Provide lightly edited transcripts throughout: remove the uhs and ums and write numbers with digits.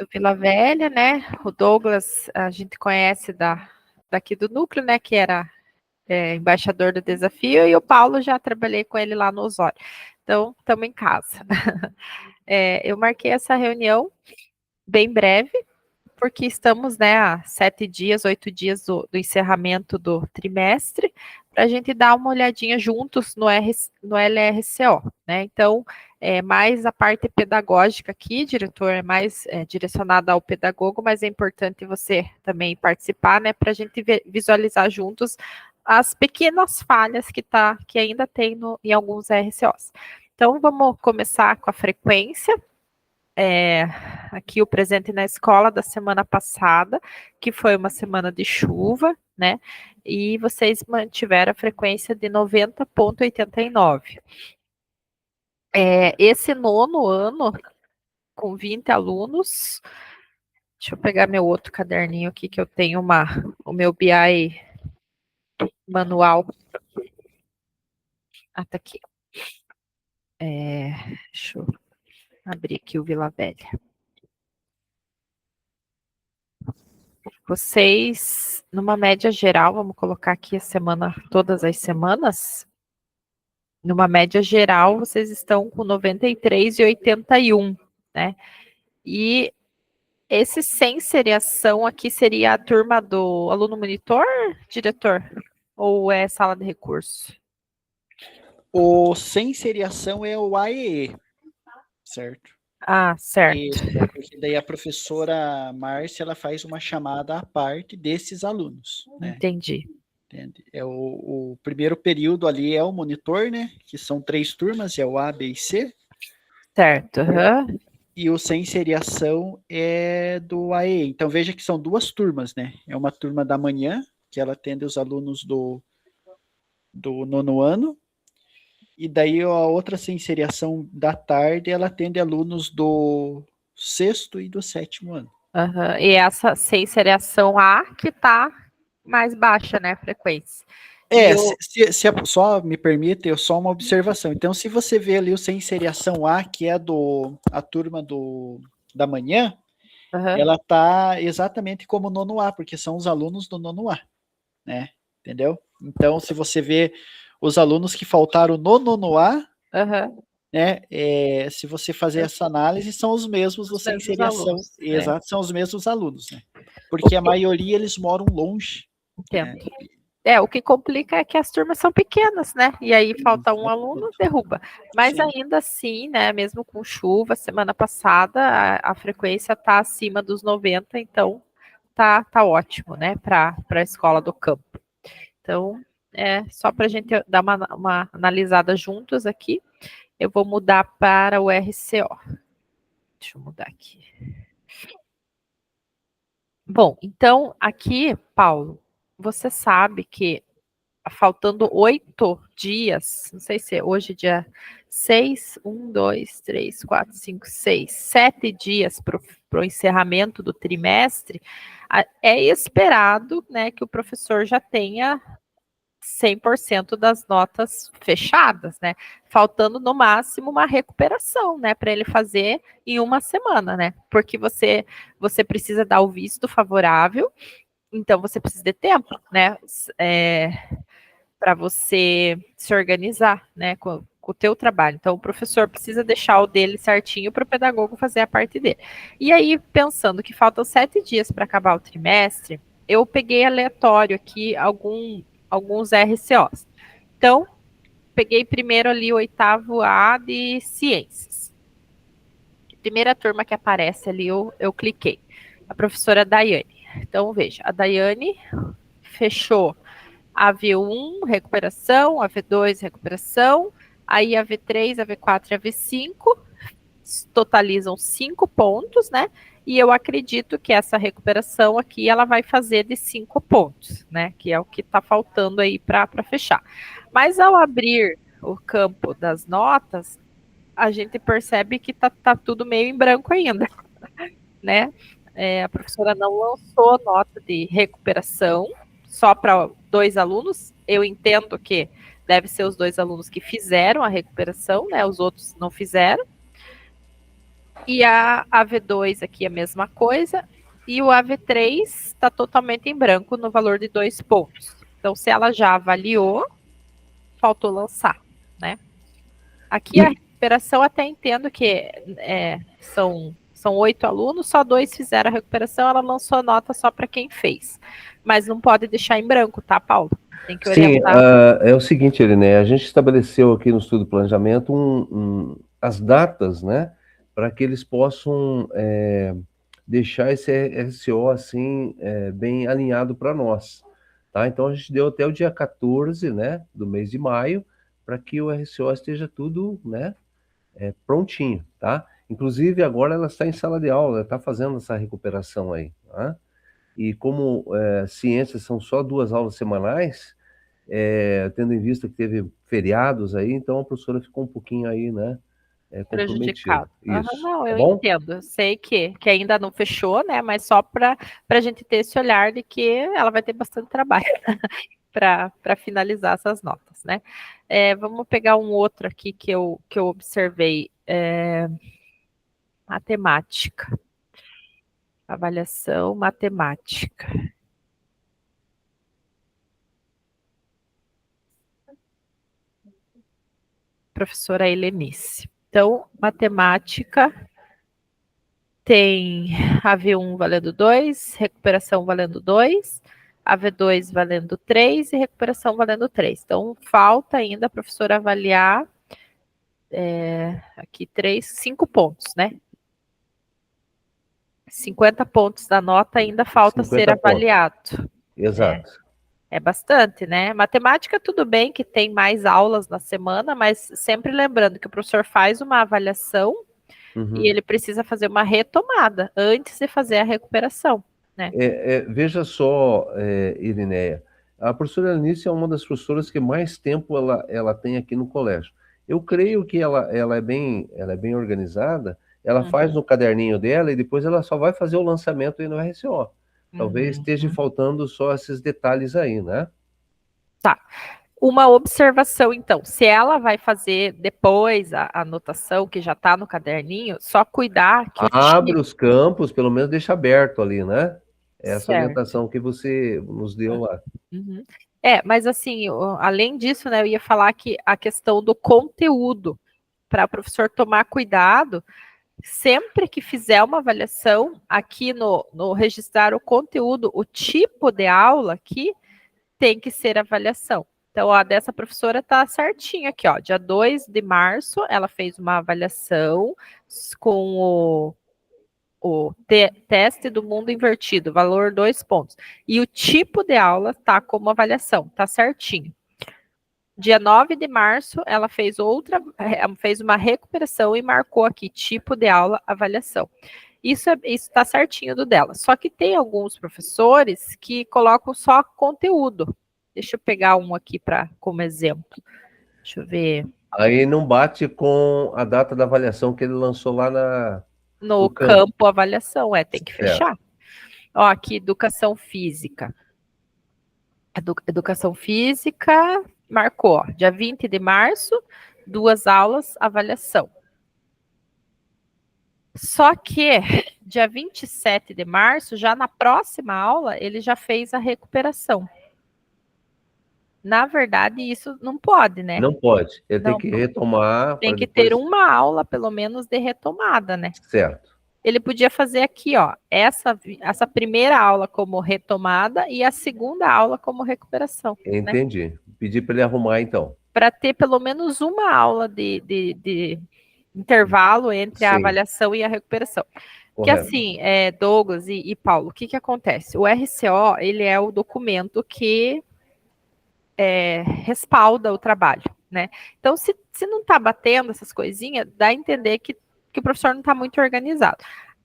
do Vila Velha, né? O Douglas, a gente conhece daqui do núcleo, né? Que era embaixador do desafio, e o Paulo já trabalhei com ele lá no Osório. Então, estamos em casa. Eu marquei essa reunião bem breve, porque estamos, né, a 7 dias, 8 dias do encerramento do trimestre, para a gente dar uma olhadinha juntos no LRCO, né? Então, mais a parte pedagógica aqui, diretor, é mais direcionada ao pedagogo, mas é importante você também participar, né, para a gente visualizar juntos as pequenas falhas que ainda tem em alguns RCOs. Então, vamos começar com a frequência. Aqui o presente na escola da semana passada, que foi uma semana de chuva, né? E vocês mantiveram a frequência de 90,89. Esse nono ano, com 20 alunos, deixa eu pegar meu outro caderninho aqui, que eu tenho o meu BI manual. Tá aqui. Deixa eu abrir aqui o Vila Velha. Vocês, numa média geral, vamos colocar aqui todas as semanas, numa média geral, vocês estão com 93,81, né? E esse sem seriação aqui seria a turma do aluno monitor, diretor? Ou é sala de recurso? O sem seriação é o AEE, certo? Certo. Isso, porque daí a professora Márcia, ela faz uma chamada à parte desses alunos, né? Entendi. Entende? O primeiro período ali é o monitor, né? Que são 3 turmas, é o A, B e C. Certo. Uhum. E o sem seriação é do AE. Então veja que são 2 turmas, né? É uma turma da manhã, que ela atende os alunos do nono ano, e daí a outra sem seriação da tarde, ela atende alunos do sexto e do sétimo ano. Uhum. E essa sem seriação A que está mais baixa, né, a frequência. Só me permite, só uma observação. Então, se você vê ali o sem seriação A, que é a turma da manhã, ela está exatamente como o nono A, porque são os alunos do nono A, né? Entendeu? Então, se você vê os alunos que faltaram no nono A, né? Se você fazer essa análise, são os mesmos sem seriação. Alunos, exato, são os mesmos alunos, né? Porque a maioria eles moram longe. Entendo. O que complica é que as turmas são pequenas, né? E aí falta um aluno, derruba. Mas sim, ainda assim, né? Mesmo com chuva, semana passada a frequência está acima dos 90, então tá ótimo, né? Para a escola do campo. Então, só para a gente dar uma analisada juntos aqui, eu vou mudar para o RCO. Deixa eu mudar aqui. Bom, então aqui, Paulo, você sabe que faltando 8 dias, não sei se é hoje dia 6, 1, 2, 3, 4, 5, 6, 7 dias para o encerramento do trimestre, é esperado, né, que o professor já tenha 100% das notas fechadas, né? Faltando no máximo uma recuperação, né, para ele fazer em uma semana, né? Porque você precisa dar o visto favorável, então você precisa de tempo, né? Para você se organizar, né, com o teu trabalho. Então, o professor precisa deixar o dele certinho para o pedagogo fazer a parte dele. E aí, pensando que faltam 7 dias para acabar o trimestre, eu peguei aleatório aqui alguns RCOs. Então, peguei primeiro ali o 8º A de Ciências. Primeira turma que aparece ali, eu cliquei. A professora Daiane. Então, veja, a Daiane fechou a V1, recuperação, a V2, recuperação, aí a V3, a V4 e a V5 totalizam 5 pontos, né? E eu acredito que essa recuperação aqui, ela vai fazer de 5 pontos, né? Que é o que está faltando aí para fechar. Mas ao abrir o campo das notas, a gente percebe que tá tudo meio em branco ainda, né? A professora não lançou nota de recuperação, só para 2 alunos. Eu entendo que deve ser os 2 alunos que fizeram a recuperação, né? Os outros não fizeram. E a AV2 aqui é a mesma coisa. E o AV3 está totalmente em branco no valor de 2 pontos. Então, se ela já avaliou, faltou lançar, né? Aqui a recuperação, até entendo que são 8 alunos, só 2 fizeram a recuperação, ela lançou a nota só para quem fez. Mas não pode deixar em branco, tá, Paulo? Tem que orientar. Sim, é o seguinte, Eliné, a gente estabeleceu aqui no estudo de planejamento as datas, né, para que eles possam deixar esse RCO assim bem alinhado para nós, tá? Então a gente deu até o dia 14, né, do mês de maio, para que o RCO esteja tudo, né, prontinho, tá? Inclusive agora ela está em sala de aula, ela está fazendo essa recuperação aí, tá? E como ciências são só 2 aulas semanais, tendo em vista que teve feriados aí, então a professora ficou um pouquinho aí, né, comprometida. Prejudicado. Isso, Não, tá eu bom? entendo. Eu sei que ainda não fechou, né? Mas só para a gente ter esse olhar de que ela vai ter bastante trabalho para finalizar essas notas, né? Vamos pegar um outro aqui que eu observei. Matemática. Avaliação matemática. Professora Helenice. Então, matemática tem AV1 valendo 2, recuperação valendo 2, AV2 valendo 3 e recuperação valendo 3. Então, falta ainda a professora avaliar aqui 5 pontos, né? 50 pontos da nota ainda falta ser avaliado. Pontos. Exato. É bastante, né? Matemática, tudo bem que tem mais aulas na semana, mas sempre lembrando que o professor faz uma avaliação e ele precisa fazer uma retomada antes de fazer a recuperação, né? Veja só, Irineia, a professora Anice é uma das professoras que mais tempo ela tem aqui no colégio. Eu creio que ela é bem organizada, ela faz no caderninho dela e depois ela só vai fazer o lançamento aí no RCO. Talvez esteja faltando só esses detalhes aí, né? Tá. Uma observação, então, se ela vai fazer depois a anotação que já está no caderninho, só cuidar que abre os campos, pelo menos deixa aberto ali, né? Essa certo. orientação que você nos deu lá. Uhum. Mas assim, além disso, né, eu ia falar que a questão do conteúdo, para o professor tomar cuidado, sempre que fizer uma avaliação, aqui no registrar o conteúdo, o tipo de aula aqui tem que ser avaliação. Então, a dessa professora tá certinho aqui, ó. Dia 2 de março, ela fez uma avaliação com o teste do mundo invertido, valor 2 pontos. E o tipo de aula tá como avaliação, tá certinho. Dia 9 de março, ela fez fez uma recuperação e marcou aqui, tipo de aula, avaliação. Isso está certinho do dela. Só que tem alguns professores que colocam só conteúdo. Deixa eu pegar um aqui como exemplo. Deixa eu ver. Aí não bate com a data da avaliação que ele lançou lá no campo avaliação, tem que fechar. Ó, aqui, educação física. Educação física, marcou, ó, dia 20 de março, 2 aulas, avaliação. Só que, dia 27 de março, já na próxima aula, ele já fez a recuperação. Na verdade, isso não pode, né? Não pode. Ele tem que retomar. Tem que ter uma aula, pelo menos, de retomada, né? Certo. Ele podia fazer aqui, ó, essa primeira aula como retomada e a segunda aula como recuperação. Entendi. Né? Pedir para ele arrumar, então. Para ter pelo menos uma aula de intervalo entre a avaliação e a recuperação. Porque assim, Douglas e Paulo, o que acontece? O RCO, ele é o documento que respalda o trabalho, né? Então, se não está batendo essas coisinhas, dá a entender que o professor não está muito organizado.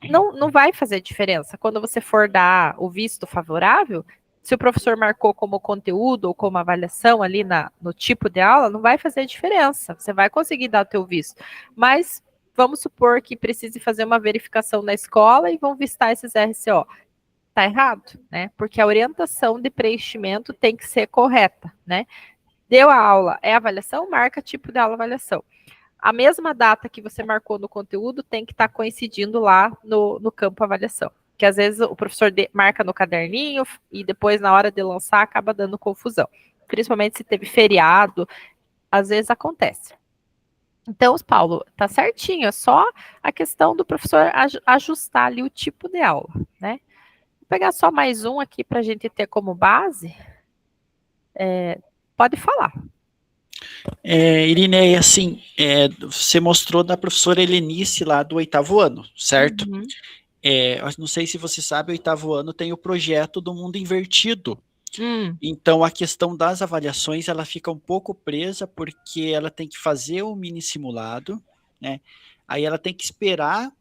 Não vai fazer diferença. Quando você for dar o visto favorável, se o professor marcou como conteúdo ou como avaliação ali no tipo de aula, não vai fazer diferença. Você vai conseguir dar o teu visto. Mas vamos supor que precise fazer uma verificação na escola e vão vistar esses RCO. Tá errado, né? Porque a orientação de preenchimento tem que ser correta, né? Deu a aula, avaliação, marca tipo de aula, avaliação. a mesma data que você marcou no conteúdo tem que estar coincidindo lá no campo avaliação. Que às vezes o professor marca no caderninho e depois, na hora de lançar, acaba dando confusão. Principalmente se teve feriado, às vezes acontece. Então, Paulo, tá certinho, é só a questão do professor ajustar ali o tipo de aula, né? Vou pegar só mais um aqui para a gente ter como base. Pode falar. Irineia, assim, você mostrou da professora Helenice lá do 8º ano, certo? Uhum. Não sei se você sabe, o 8º ano tem o projeto do mundo invertido. Então, a questão das avaliações, ela fica um pouco presa, porque ela tem que fazer o mini simulado, né? Aí ela tem que esperar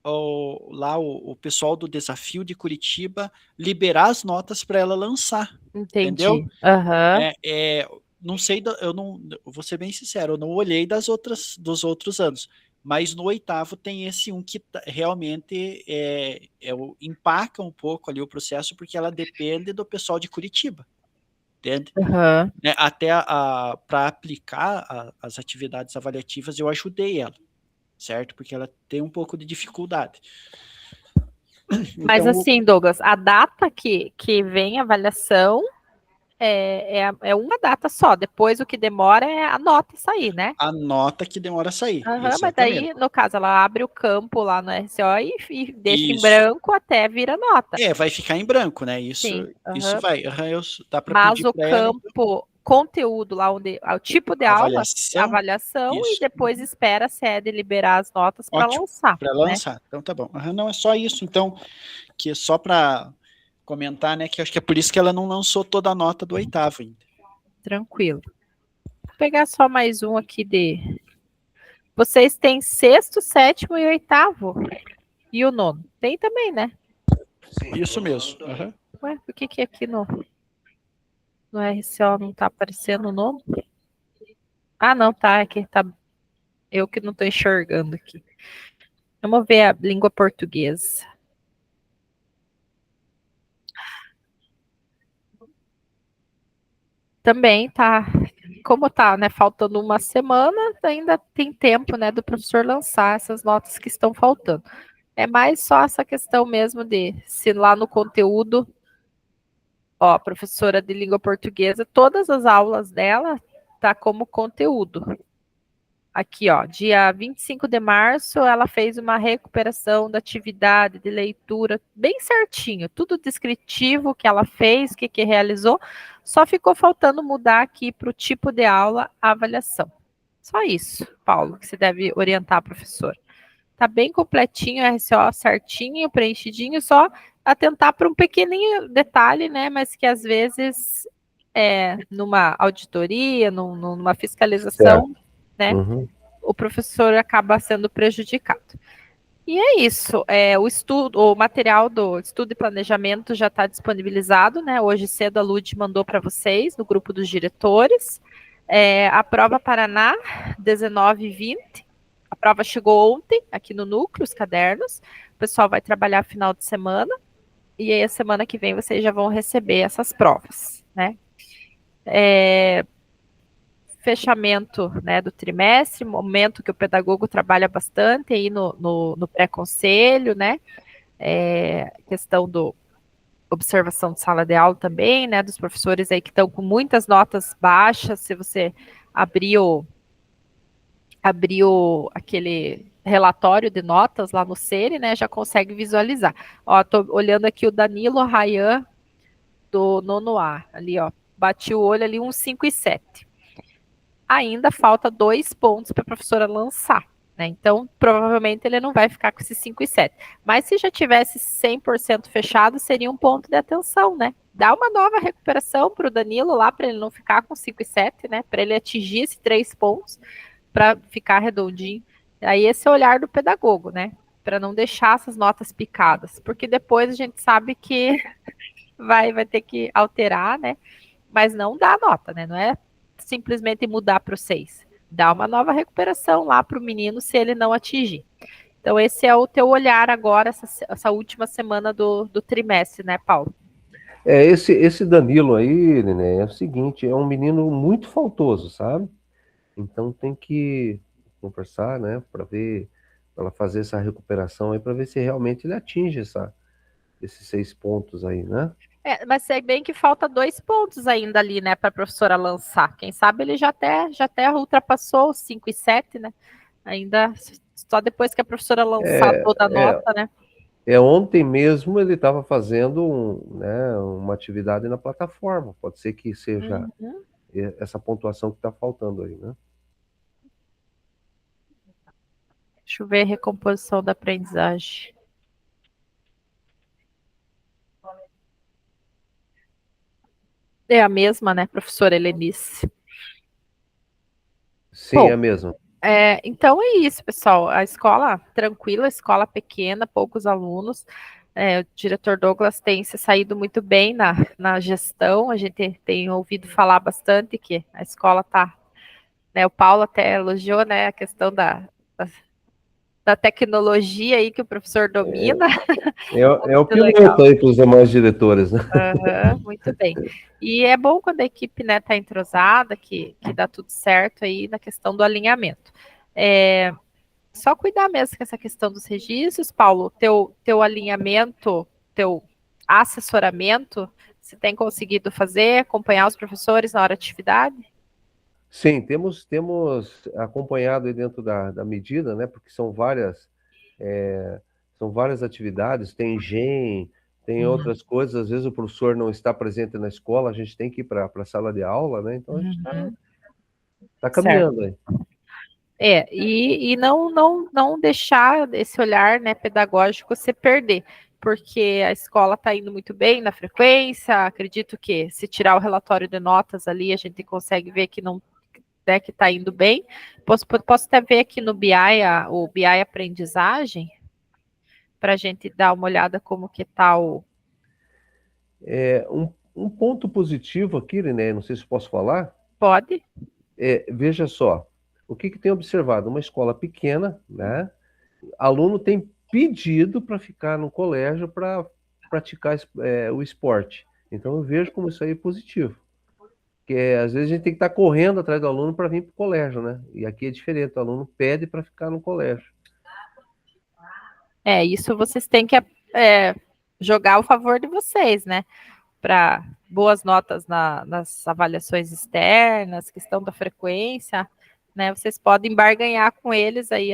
o pessoal do Desafio de Curitiba liberar as notas para ela lançar. Entendi. Entendeu? Uhum. Não sei, eu não vou ser bem sincero, eu não olhei dos outros anos, mas no 8º tem esse um que realmente empaca um pouco ali o processo, porque ela depende do pessoal de Curitiba, entende? Uhum. Até para aplicar as atividades avaliativas, eu ajudei ela, certo? Porque ela tem um pouco de dificuldade. Mas Então, assim, Douglas, a data que vem a avaliação é uma data só. Depois o que demora é a nota sair, né? A nota que demora a sair. Uhum, mas daí, no caso, ela abre o campo lá no RCO e deixa em branco até vira nota. Vai ficar em branco, né? Isso vai. Dá para mas pedir o para ela. Campo, conteúdo lá onde o tipo de aula, avaliação e depois espera a sede liberar as notas para lançar. Para lançar. Né? Então tá bom. Não é só isso, então, que é só para comentar, né? Que acho que é por isso que ela não lançou toda a nota do 8º ainda. Tranquilo. Vou pegar só mais um aqui de. Vocês têm 6º, 7º e 8º. E o 9º? Tem também, né? Isso mesmo. Ué, por que aqui no RCO não tá aparecendo o 9º? Ah, não, tá. Aqui tá. Eu que não tô enxergando aqui. Vamos ver a língua portuguesa. Também tá, como tá, né, faltando uma semana, ainda tem tempo, né, do professor lançar essas notas que estão faltando. É mais só essa questão mesmo de se lá no conteúdo, ó, professora de língua portuguesa, todas as aulas dela tá como conteúdo. Aqui, ó, dia 25 de março, ela fez uma recuperação da atividade de leitura bem certinho, tudo descritivo que ela fez, o que realizou, só ficou faltando mudar aqui para o tipo de aula, a avaliação. Só isso, Paulo, que você deve orientar a professora. Tá bem completinho, RCO certinho, preenchidinho, só atentar para um pequenininho detalhe, né, mas que às vezes, numa auditoria, numa fiscalização, né, o professor acaba sendo prejudicado. E é isso, o material do estudo e planejamento já está disponibilizado, né? Hoje cedo a Lud mandou para vocês no grupo dos diretores. A prova Paraná, 19 e 20. A prova chegou ontem aqui no núcleo, os cadernos. O pessoal vai trabalhar final de semana. E aí a semana que vem vocês já vão receber essas provas, né? Fechamento, né, do trimestre, momento que o pedagogo trabalha bastante aí no pré-conselho, né, questão do observação de sala de aula também, né, dos professores aí que estão com muitas notas baixas, se você abriu aquele relatório de notas lá no SERI, né, já consegue visualizar. Ó, tô olhando aqui o Danilo Rayan do 9º A, ali, ó, bati o olho ali, 5 e 7. Ainda falta 2 pontos para a professora lançar, né? Então, provavelmente ele não vai ficar com esses 5 e 7. Mas se já tivesse 100% fechado, seria um ponto de atenção, né? Dá uma nova recuperação para o Danilo lá, para ele não ficar com 5 e 7, né? Para ele atingir esses 3 pontos, para ficar redondinho. Aí esse é o olhar do pedagogo, né? Para não deixar essas notas picadas, porque depois a gente sabe que vai ter que alterar, né? Mas não dá nota, né? Não é simplesmente mudar para o 6. Dá uma nova recuperação lá para o menino se ele não atingir. Então, esse é o teu olhar agora, essa última semana do trimestre, né, Paulo? Esse Danilo aí, né, é o seguinte, é um menino muito faltoso, sabe? Então tem que, conversar, né, para ver, para ela fazer essa recuperação aí, para ver se realmente ele atinge esses 6 pontos aí, né? Mas sei bem que falta 2 pontos ainda ali, né, para a professora lançar. Quem sabe ele já até ultrapassou os 5 e 7, né? Ainda só depois que a professora lançar toda a nota, né? Ontem mesmo ele estava fazendo né, uma atividade na plataforma. Pode ser que seja essa pontuação que está faltando aí, né? Deixa eu ver a recomposição da aprendizagem. É a mesma, né, professora Helenice? Sim, bom, é a mesma. Então é isso, pessoal. A escola tranquila, escola pequena, poucos alunos. O diretor Douglas tem se saído muito bem na gestão. A gente tem ouvido falar bastante que a escola está, né, o Paulo até elogiou, né, a questão da tecnologia aí que o professor domina. É o piloto aí para os demais diretores, né? Muito bem. E é bom quando a equipe, né, tá entrosada, que dá tudo certo aí na questão do alinhamento. Só cuidar mesmo com essa questão dos registros, Paulo, teu alinhamento, teu assessoramento, você tem conseguido fazer, acompanhar os professores na hora de atividade? Sim, temos acompanhado aí dentro da medida, né? Porque são várias atividades, tem GEM, tem outras coisas, às vezes o professor não está presente na escola, a gente tem que ir para a sala de aula, né? Então a gente está caminhando aí. E não deixar esse olhar, né, pedagógico se perder, porque a escola está indo muito bem na frequência, acredito que se tirar o relatório de notas ali, a gente consegue ver que não, né, que está indo bem. Posso até ver aqui no BI, o BI aprendizagem, para a gente dar uma olhada como que está o... Um ponto positivo aqui, né, não sei se posso falar. Pode. Veja só, o que tem observado? Uma escola pequena, né? Aluno tem pedido para ficar no colégio para praticar o esporte. Então eu vejo como isso aí é positivo. Porque às vezes a gente tem que estar correndo atrás do aluno para vir para o colégio, né? E aqui é diferente, o aluno pede para ficar no colégio. Isso vocês têm que jogar ao favor de vocês, né? Para boas notas nas avaliações externas, questão da frequência, né? Vocês podem barganhar com eles aí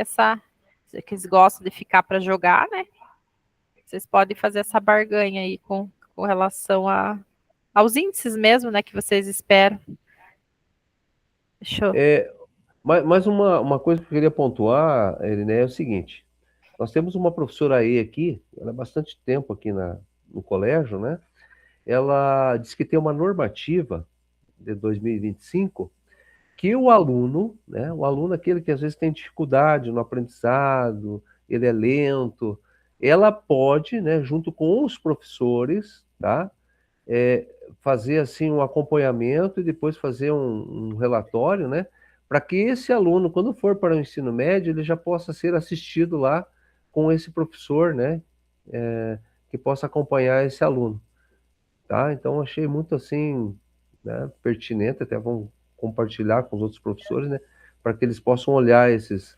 que eles gostam de ficar para jogar, né? Vocês podem fazer essa barganha aí com relação aos índices mesmo, né? Que vocês esperam. Deixa eu... Mas uma coisa que eu queria pontuar, Eliné, é o seguinte. Nós temos uma professora aí aqui, ela é bastante tempo aqui no colégio, né? Ela diz que tem uma normativa de 2025 que o aluno, né? O aluno aquele que às vezes tem dificuldade no aprendizado, ele é lento, ela pode, né, junto com os professores, tá? Fazer assim um acompanhamento e depois fazer um relatório, né? Para que esse aluno, quando for para o ensino médio, ele já possa ser assistido lá com esse professor, né? Que possa acompanhar esse aluno, tá? Então achei muito assim, né, pertinente, até vamos compartilhar com os outros professores, né? Para que eles possam olhar esses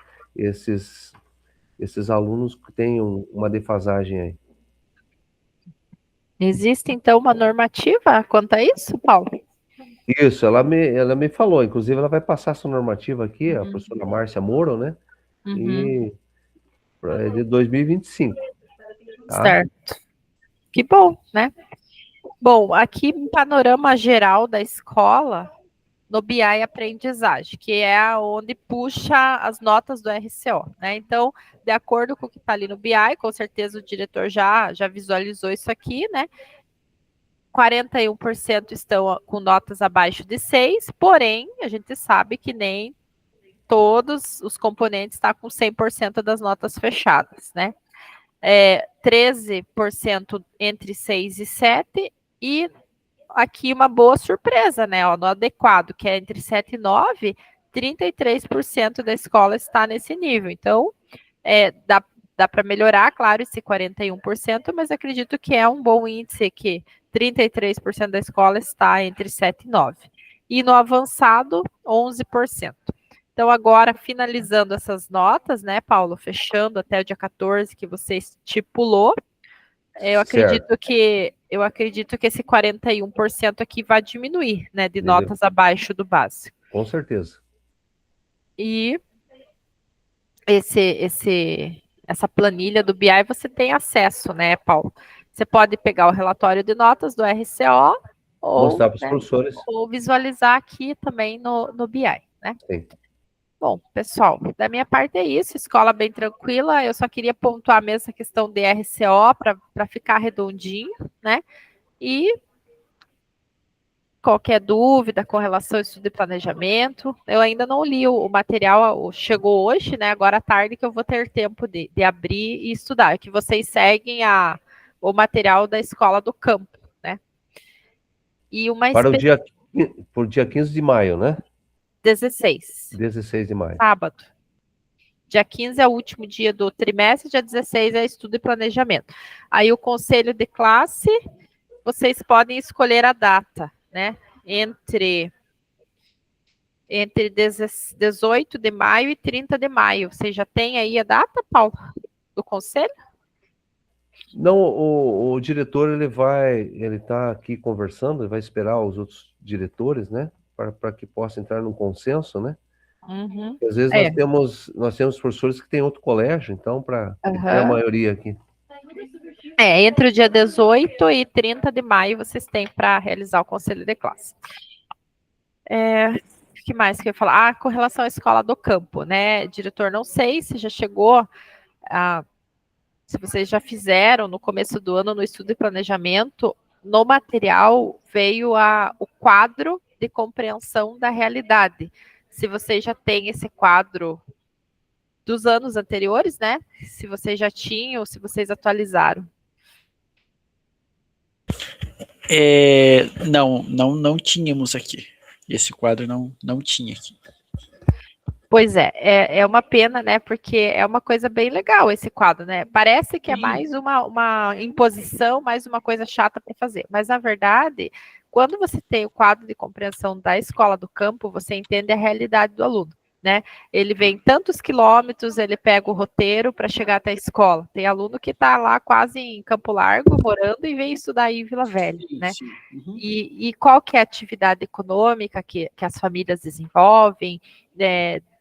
alunos que têm uma defasagem aí. Existe, então, uma normativa quanto a isso, Paulo? Isso, ela me falou, inclusive ela vai passar essa normativa aqui, a professora Márcia Moro, né? E é de 2025. Tá? Certo. Que bom, né? Bom, aqui em panorama geral da escola, no BI Aprendizagem, que é onde puxa as notas do RCO, né? Então, de acordo com o que está ali no BI, com certeza o diretor já visualizou isso aqui, né? 41% estão com notas abaixo de 6, porém, a gente sabe que nem todos os componentes estão com 100% das notas fechadas, né? 13% entre 6 e 7, e aqui uma boa surpresa, né? No adequado, que é entre 7 e 9, 33% da escola está nesse nível. Então, dá para melhorar, claro, esse 41%, mas acredito que é um bom índice que 33% da escola está entre 7 e 9. E no avançado, 11%. Então, agora, finalizando essas notas, né, Paulo, fechando até o dia 14 que você estipulou, eu acredito que esse 41% aqui vai diminuir, né, de notas abaixo do básico. Com certeza. E essa planilha do BI você tem acesso, né, Paulo? Você pode pegar o relatório de notas do RCO ou, mostrar para os né, professores. ou visualizar aqui também no BI, né? Sim. Bom, pessoal, da minha parte é isso, escola bem tranquila, eu só queria pontuar mesmo essa questão de RCO para ficar redondinho, né? E qualquer dúvida com relação ao estudo de planejamento, eu ainda não li o material, chegou hoje, né? Agora à tarde que eu vou ter tempo de abrir e estudar, que vocês seguem o material da escola do campo, né? E uma Para o dia 15 de maio, né? 16. 16 de maio. Sábado. Dia 15 é o último dia do trimestre, dia 16 é estudo e planejamento. Aí o conselho de classe, vocês podem escolher a data, né? Entre 18 de maio e 30 de maio. Você já tem aí a data, Paulo, do conselho? Não, o diretor ele está aqui conversando, ele vai esperar os outros diretores, né? Para que possa entrar num consenso, né? Uhum. Às vezes nós temos professores que têm outro colégio, então para ter a maioria aqui. Entre o dia 18 e 30 de maio vocês têm para realizar o conselho de classe. O que mais que eu ia falar? Com relação à escola do campo, né? Diretor, não sei se já chegou se vocês já fizeram no começo do ano no estudo e planejamento, no material veio o quadro de compreensão da realidade. Se vocês já têm esse quadro dos anos anteriores, né? Se vocês já tinham, se vocês atualizaram. Não tínhamos aqui. Esse quadro não tinha aqui. Pois é uma pena, né? Porque é uma coisa bem legal esse quadro, né? Parece que é mais uma imposição, mais uma coisa chata para fazer. Mas, na verdade, quando você tem o quadro de compreensão da escola do campo, você entende a realidade do aluno, né? Ele vem tantos quilômetros, ele pega o roteiro para chegar até a escola. Tem aluno que está lá quase em Campo Largo, morando, e vem estudar aí em Vila Velha, né? Uhum. E qual que é a atividade econômica que as famílias desenvolvem,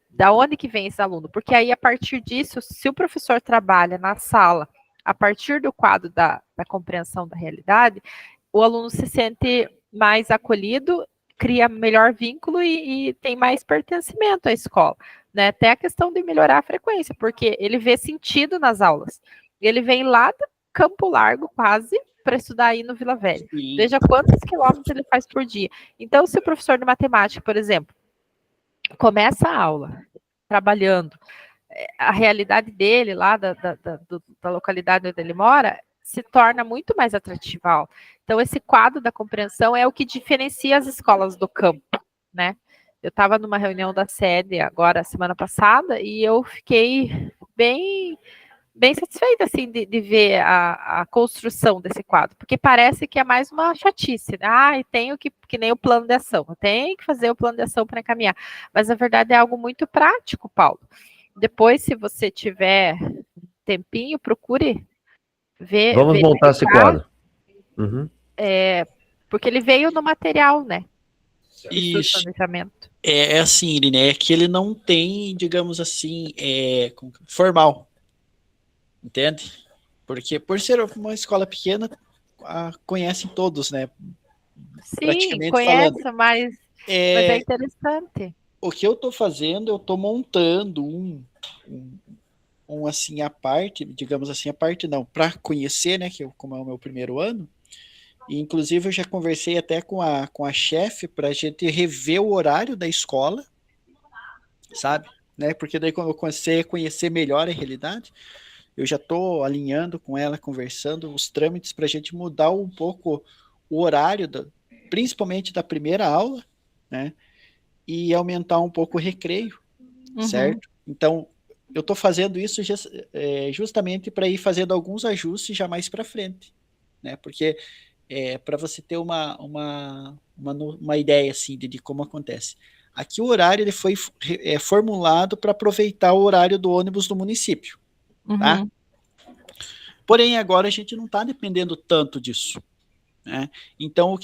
da onde que vem esse aluno? Porque aí, a partir disso, se o professor trabalha na sala, a partir do quadro da compreensão da realidade, o aluno se sente mais acolhido, cria melhor vínculo e tem mais pertencimento à escola, né? Até a questão de melhorar a frequência, porque ele vê sentido nas aulas. Ele vem lá do Campo Largo, quase, para estudar aí no Vila Velha. Sim. Veja quantos quilômetros ele faz por dia. Então, se o professor de matemática, por exemplo, começa a aula trabalhando a realidade dele lá da localidade onde ele mora, se torna muito mais atrativa. Então, esse quadro da compreensão é o que diferencia as escolas do campo, né? Eu estava numa reunião da sede agora, semana passada, e eu fiquei bem satisfeita, assim, de ver a construção desse quadro, porque parece que é mais uma chatice, né? E tenho que nem o plano de ação, eu tenho que fazer o plano de ação para encaminhar, mas na verdade é algo muito prático, Paulo. Depois, se você tiver tempinho, procure ver. Vamos montar esse quadro. Uhum. Porque ele veio no material, né? Isso. É assim, Irine, é que ele não tem, digamos assim, formal. Entende? Porque por ser uma escola pequena, conhecem todos, né? Sim, conhece, mas é interessante. O que eu estou fazendo, eu estou montando um assim, a parte, digamos assim, a parte não, para conhecer, né, como é o meu primeiro ano, e inclusive eu já conversei até com a chefe para a gente rever o horário da escola, sabe? Né? Porque daí quando eu comecei a conhecer melhor a realidade, eu já estou alinhando com ela, conversando os trâmites para a gente mudar um pouco o horário, principalmente da primeira aula, né? E aumentar um pouco o recreio, certo? Então, eu estou fazendo isso justamente para ir fazendo alguns ajustes já mais para frente, né? Porque para você ter uma ideia assim de como acontece. Aqui o horário ele foi formulado para aproveitar o horário do ônibus do município, tá? Porém, agora a gente não está dependendo tanto disso, né? Então,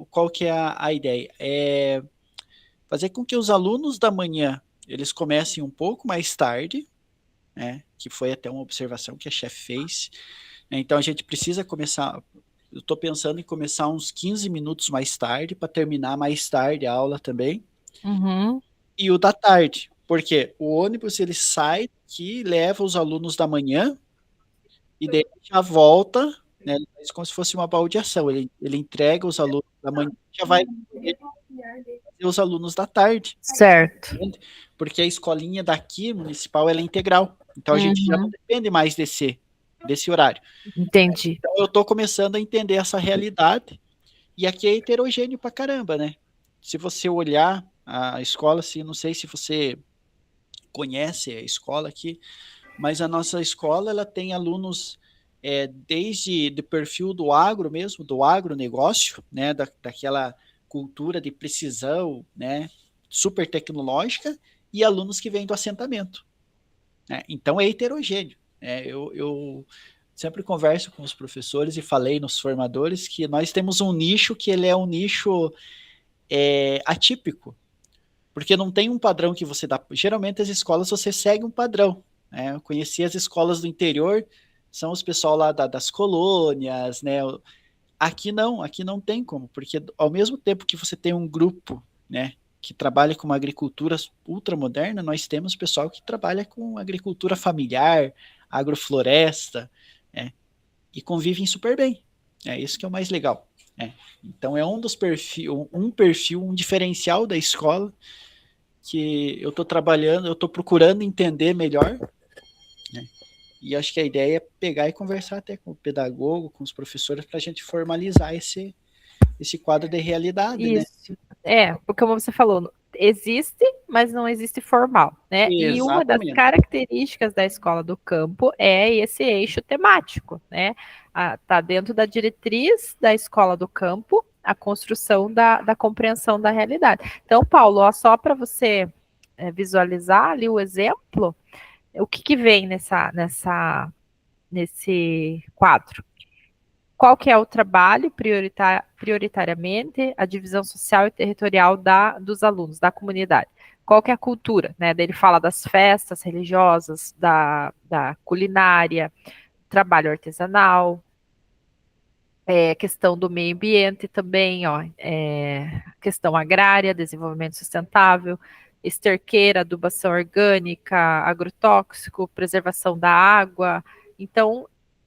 qual que é a ideia? É fazer com que os alunos da manhã, eles comecem um pouco mais tarde, né? Que foi até uma observação que a chefe fez. Então, a gente precisa começar... Eu estou pensando em começar uns 15 minutos mais tarde, para terminar mais tarde a aula também. E o da tarde, porque o ônibus ele sai aqui, leva os alunos da manhã, e daí já volta, né, como se fosse uma baldeação. Ele entrega os alunos da manhã, já vai os alunos da tarde. Certo. Porque a escolinha daqui, municipal, ela é integral. Então, a gente já não depende mais desse horário. Entendi. Então, eu estou começando a entender essa realidade. E aqui é heterogêneo pra caramba, né? Se você olhar a escola, assim, não sei se você conhece a escola aqui, mas a nossa escola, ela tem alunos desde do perfil do agro mesmo, do agronegócio, né? Daquela cultura de precisão, né? Super tecnológica, e alunos que vêm do assentamento, né? Então, é heterogêneo. Eu sempre converso com os professores e falei nos formadores que nós temos um nicho que ele é um nicho atípico, porque não tem um padrão que você dá. Geralmente as escolas você segue um padrão, né? Eu conheci as escolas do interior, são os pessoal lá das colônias, né? Aqui não tem como, porque ao mesmo tempo que você tem um grupo, né, que trabalha com uma agricultura ultramoderna, nós temos pessoal que trabalha com agricultura familiar, agrofloresta, né, e convivem super bem. É isso que é o mais legal. Né? Então é um perfil, um diferencial da escola que eu estou trabalhando, eu estou procurando entender melhor, né? E acho que a ideia é pegar e conversar até com o pedagogo, com os professores, para a gente formalizar esse quadro de realidade, isso, né? Porque como você falou, existe, mas não existe formal, né? Exatamente. E uma das características da escola do campo é esse eixo temático, né? Tá dentro da diretriz da escola do campo a construção da compreensão da realidade. Então, Paulo, ó, só para você visualizar ali o exemplo, o que vem nesse quadro? Qual que é o trabalho prioritariamente, a divisão social e territorial dos alunos, da comunidade? Qual que é a cultura, né? Daí ele fala das festas religiosas, da culinária, trabalho artesanal, questão do meio ambiente também, ó, questão agrária, desenvolvimento sustentável, esterqueira, adubação orgânica, agrotóxico, preservação da água. Então,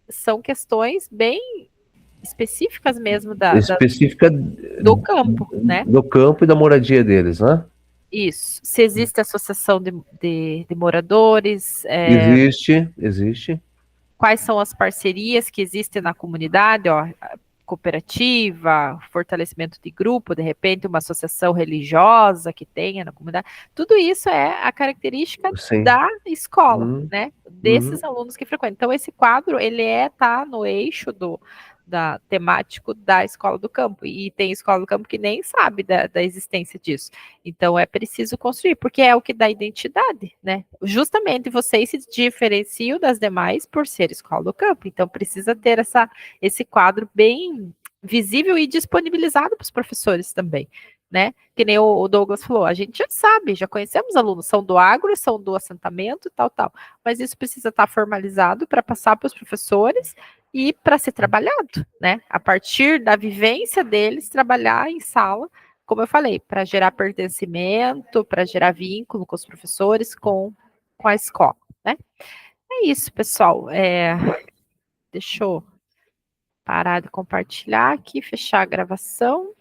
são questões bem específicas mesmo do campo, né? Do campo e da moradia deles, né? Isso. Se existe associação de moradores. Existe. Quais são as parcerias que existem na comunidade, ó, cooperativa, fortalecimento de grupo, de repente uma associação religiosa que tenha na comunidade. Tudo isso é a característica da escola, né? Desses alunos que frequentam. Então, esse quadro, ele tá no eixo temático da escola do campo, e tem escola do campo que nem sabe da existência disso. Então, é preciso construir, porque é o que dá identidade, né? Justamente vocês se diferenciam das demais por ser escola do campo, então precisa ter esse quadro bem visível e disponibilizado para os professores também, né? Que nem o Douglas falou, a gente já sabe, já conhecemos alunos, são do agro, são do assentamento e tal, mas isso precisa estar formalizado para passar para os professores e para ser trabalhado, né? A partir da vivência deles, trabalhar em sala, como eu falei, para gerar pertencimento, para gerar vínculo com os professores, com a escola, né? É isso, pessoal. Deixa eu parar de compartilhar aqui, fechar a gravação.